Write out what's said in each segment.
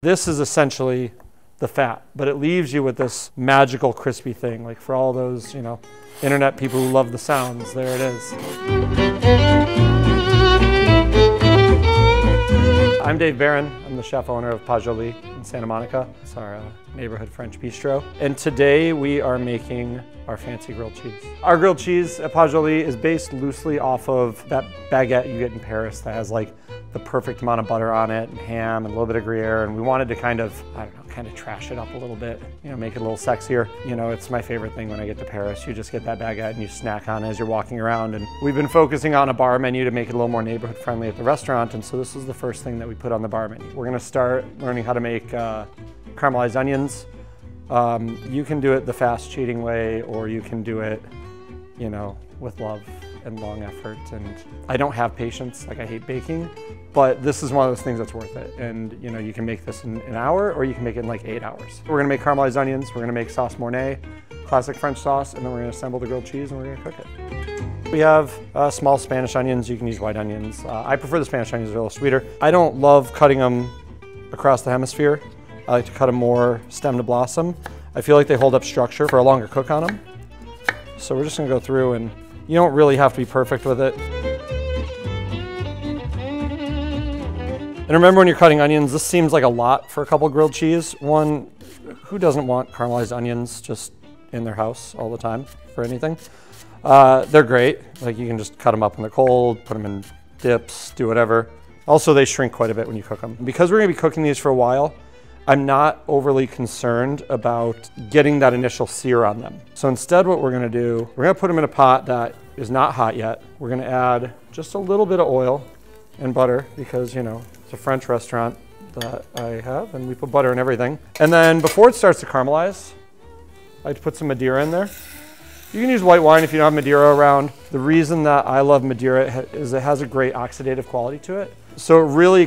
This is essentially the fat, but it leaves you with this magical crispy thing. Like for all those, internet people who love the sounds, there it is. I'm Dave Beran. I'm the chef owner of Pasjoli in Santa Monica. It's our neighborhood French bistro. And today we are making our fancy grilled cheese. Our grilled cheese at Pasjoli is based loosely off of that baguette you get in Paris that has like the perfect amount of butter on it and ham and a little bit of Gruyère. And we wanted to kind of trash it up a little bit, make it a little sexier. It's my favorite thing when I get to Paris. You just get that baguette and you snack on it as you're walking around. And we've been focusing on a bar menu to make it a little more neighborhood friendly at the restaurant. And so this is the first thing that we put on the bar menu. We're gonna start learning how to make caramelized onions. You can do it the fast cheating way, or you can do it, with love and long effort. And I don't have patience, I hate baking, but this is one of those things that's worth it. And you can make this in an hour, or you can make it in like 8 hours. We're gonna make caramelized onions, we're gonna make sauce Mornay, classic French sauce, and then we're gonna assemble the grilled cheese and we're gonna cook it. We have small Spanish onions, you can use white onions. I prefer the Spanish onions, they're a little sweeter. I don't love cutting them across the hemisphere. I like to cut them more stem to blossom. I feel like they hold up structure for a longer cook on them. So we're just gonna go through, and you don't really have to be perfect with it. And remember, when you're cutting onions, this seems like a lot for a couple grilled cheese. One, who doesn't want caramelized onions just in their house all the time for anything? They're great. You can just cut them up when they're cold, put them in dips, do whatever. Also, they shrink quite a bit when you cook them. Because we're gonna be cooking these for a while, I'm not overly concerned about getting that initial sear on them. So instead what we're gonna do, we're gonna put them in a pot that is not hot yet. We're gonna add just a little bit of oil and butter because, it's a French restaurant that I have, and we put butter in everything. And then before it starts to caramelize, I like to put some Madeira in there. You can use white wine if you don't have Madeira around. The reason that I love Madeira is it has a great oxidative quality to it. So it really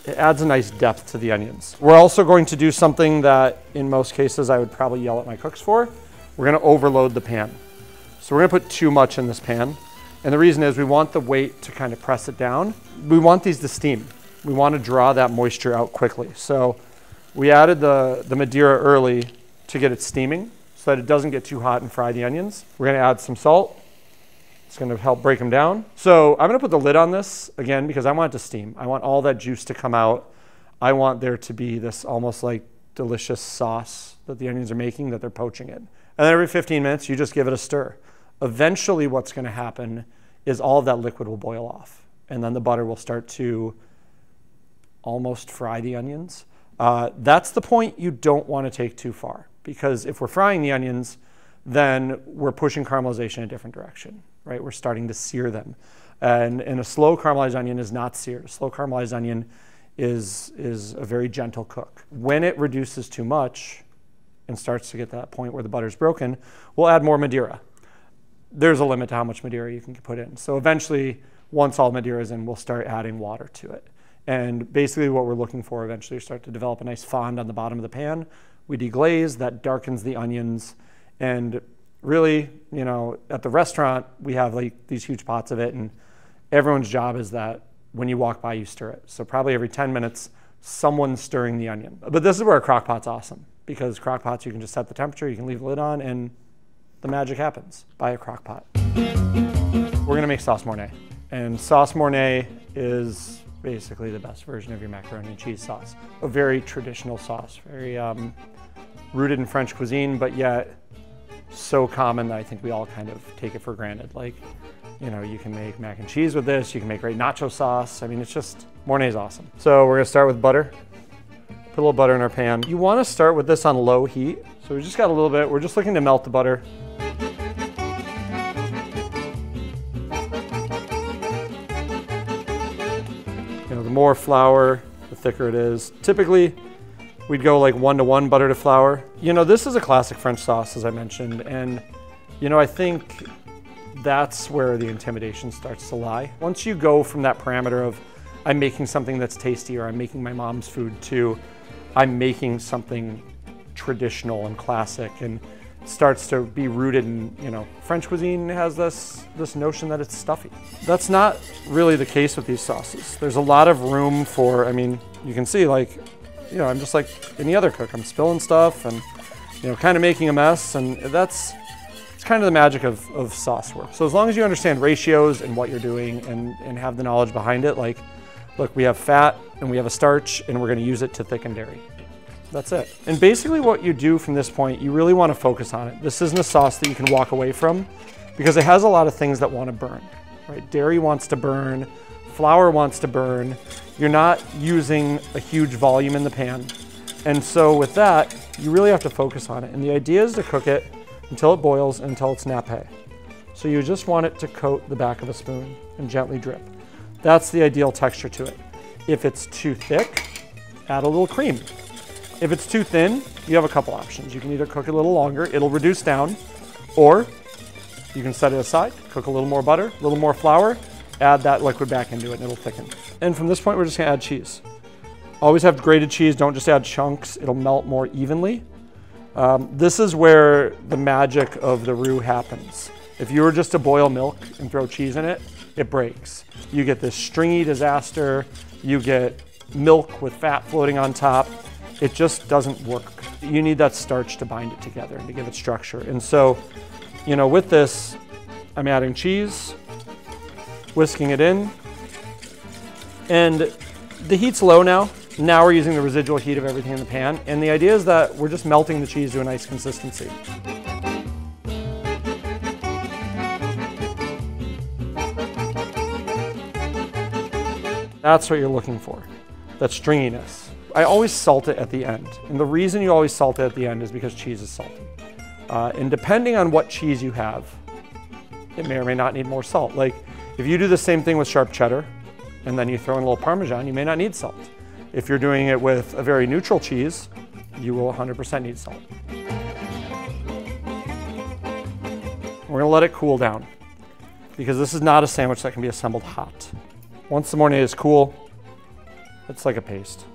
it adds a nice depth to the onions. We're also going to do something that in most cases I would probably yell at my cooks for. We're gonna overload the pan. So we're gonna put too much in this pan. And the reason is we want the weight to kind of press it down. We want these to steam. We want to draw that moisture out quickly. So we added the Madeira early to get it steaming so that it doesn't get too hot and fry the onions. We're gonna add some salt. It's gonna help break them down. So I'm gonna put the lid on this again because I want it to steam. I want all that juice to come out. I want there to be this almost like delicious sauce that the onions are making that they're poaching in. And then every 15 minutes, you just give it a stir. Eventually what's gonna happen is all of that liquid will boil off, and then the butter will start to almost fry the onions. That's the point you don't wanna take too far, because if we're frying the onions, then we're pushing caramelization in a different direction, right? We're starting to sear them. And a slow caramelized onion is not seared. A slow caramelized onion is a very gentle cook. When it reduces too much and starts to get to that point where the butter's broken, we'll add more Madeira. There's a limit to how much Madeira you can put in. So eventually, once all Madeira is in, we'll start adding water to it. And basically what we're looking for eventually is start to develop a nice fond on the bottom of the pan. We deglaze, that darkens the onions. And really, at the restaurant, we have these huge pots of it, and everyone's job is that when you walk by, you stir it. So probably every 10 minutes, someone's stirring the onion. But this is where a crock pot's awesome, because crock pots, you can just set the temperature, you can leave the lid on, and the magic happens. Buy a crock pot. We're gonna make sauce Mornay. And sauce Mornay is basically the best version of your macaroni and cheese sauce. A very traditional sauce, very rooted in French cuisine, but yet so common that I think we all kind of take it for granted. You can make mac and cheese with this, you can make great nacho sauce. I mean, it's just, Mornay's awesome. So we're gonna start with butter. Put a little butter in our pan. You wanna start with this on low heat. So we just got a little bit, we're just looking to melt the butter. The more flour, the thicker it is. Typically, we'd go 1-to-1 butter to flour. This is a classic French sauce, as I mentioned, and I think that's where the intimidation starts to lie. Once you go from that parameter of I'm making something that's tasty, or I'm making my mom's food, to I'm making something traditional and classic, and starts to be rooted in, French cuisine has this notion that it's stuffy. That's not really the case with these sauces. There's a lot of room for, you can see you know, I'm just like any other cook. I'm spilling stuff and, you know, kind of making a mess, and it's kind of the magic of sauce work. So as long as you understand ratios and what you're doing and have the knowledge behind it, like, look, we have fat and we have a starch and we're gonna use it to thicken dairy. That's it. And basically what you do from this point, you really wanna focus on it. This isn't a sauce that you can walk away from because it has a lot of things that wanna burn, right? Dairy wants to burn, flour wants to burn. You're not using a huge volume in the pan. And so with that, you really have to focus on it. And the idea is to cook it until it boils, until it's nappe. So you just want it to coat the back of a spoon and gently drip. That's the ideal texture to it. If it's too thick, add a little cream. If it's too thin, you have a couple options. You can either cook it a little longer, it'll reduce down, or you can set it aside, cook a little more butter, a little more flour, add that liquid back into it and it'll thicken. And from this point, we're just gonna add cheese. Always have grated cheese, don't just add chunks, it'll melt more evenly. This is where the magic of the roux happens. If you were just to boil milk and throw cheese in it, it breaks. You get this stringy disaster, you get milk with fat floating on top. It just doesn't work. You need that starch to bind it together and to give it structure. And so, you know, with this, I'm adding cheese, whisking it in, and the heat's low now. Now we're using the residual heat of everything in the pan, and the idea is that we're just melting the cheese to a nice consistency. That's what you're looking for, that stringiness. I always salt it at the end, and the reason you always salt it at the end is because cheese is salty. And depending on what cheese you have, it may or may not need more salt. Like if you do the same thing with sharp cheddar, and then you throw in a little Parmesan, you may not need salt. If you're doing it with a very neutral cheese, you will 100% need salt. We're gonna let it cool down because this is not a sandwich that can be assembled hot. Once the Mornay is cool, it's like a paste,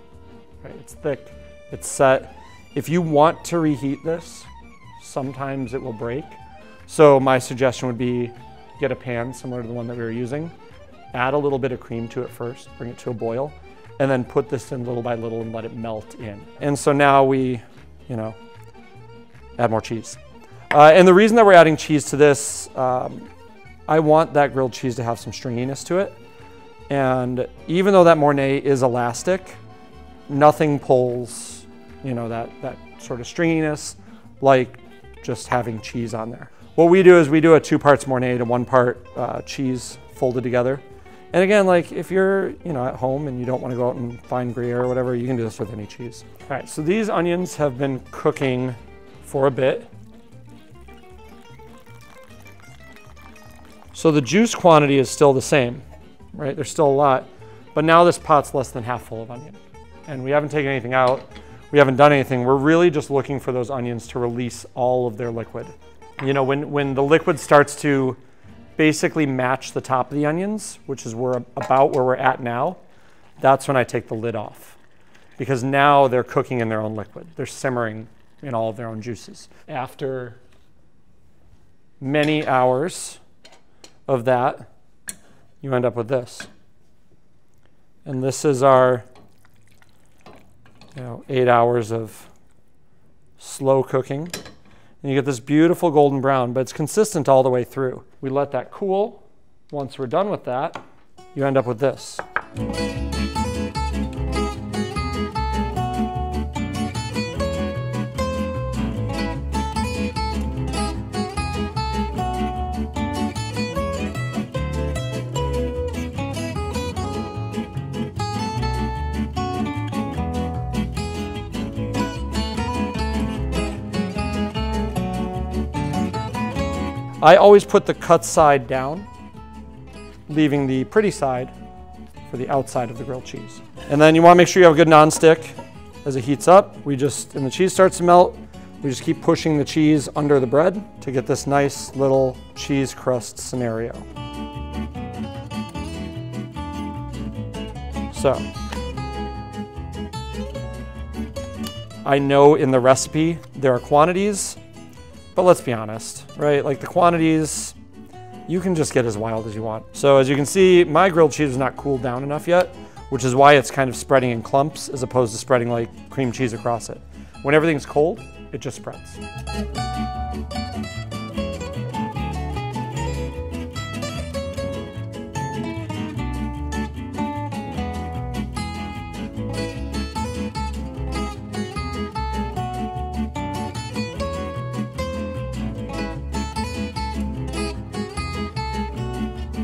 right? It's thick, it's set. If you want to reheat this, sometimes it will break. So my suggestion would be get a pan similar to the one that we were using, add a little bit of cream to it first, bring it to a boil, and then put this in little by little and let it melt in. And so now we, you know, add more cheese. And the reason that we're adding cheese to this, I want that grilled cheese to have some stringiness to it. And even though that Mornay is elastic, nothing pulls, you know, that sort of stringiness like just having cheese on there. What we do is we do a 2 parts Mornay to 1 part cheese folded together. And again, like if you're, you know, at home and you don't want to go out and find Gruyère or whatever, you can do this with any cheese. All right, so these onions have been cooking for a bit. So the juice quantity is still the same, right? There's still a lot, but now this pot's less than half full of onion. And we haven't taken anything out. We haven't done anything. We're really just looking for those onions to release all of their liquid. You know, when the liquid starts to basically match the top of the onions, which is about where we're at now, that's when I take the lid off. Because now they're cooking in their own liquid. They're simmering in all of their own juices. After many hours of that, you end up with this. And this is our, you know, 8 hours of slow cooking. And you get this beautiful golden brown, but it's consistent all the way through. We let that cool. Once we're done with that, you end up with this. I always put the cut side down, leaving the pretty side for the outside of the grilled cheese. And then you want to make sure you have a good nonstick. As it heats up, and the cheese starts to melt, we just keep pushing the cheese under the bread to get this nice little cheese crust scenario. So, I know in the recipe there are quantities, but let's be honest, right? Like the quantities, you can just get as wild as you want. So as you can see, my grilled cheese is not cooled down enough yet. which is why it's kind of spreading in clumps as opposed to spreading like cream cheese across it. When everything's cold, it just spreads.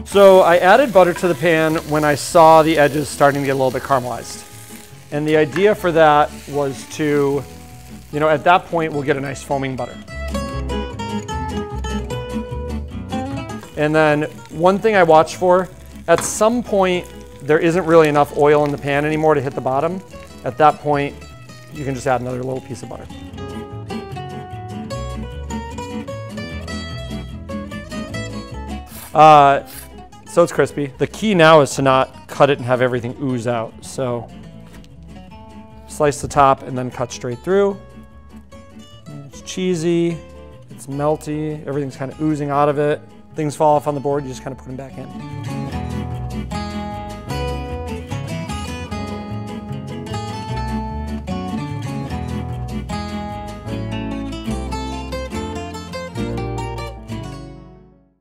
So I added butter to the pan when I saw the edges starting to get a little bit caramelized. And the idea for that was to, at that point we'll get a nice foaming butter. And then one thing I watch for, at some point there isn't really enough oil in the pan anymore to hit the bottom. At that point, you can just add another little piece of butter. So it's crispy. The key now is to not cut it and have everything ooze out. So slice the top and then cut straight through. It's cheesy, it's melty, everything's kind of oozing out of it. Things fall off on the board, you just kind of put them back in.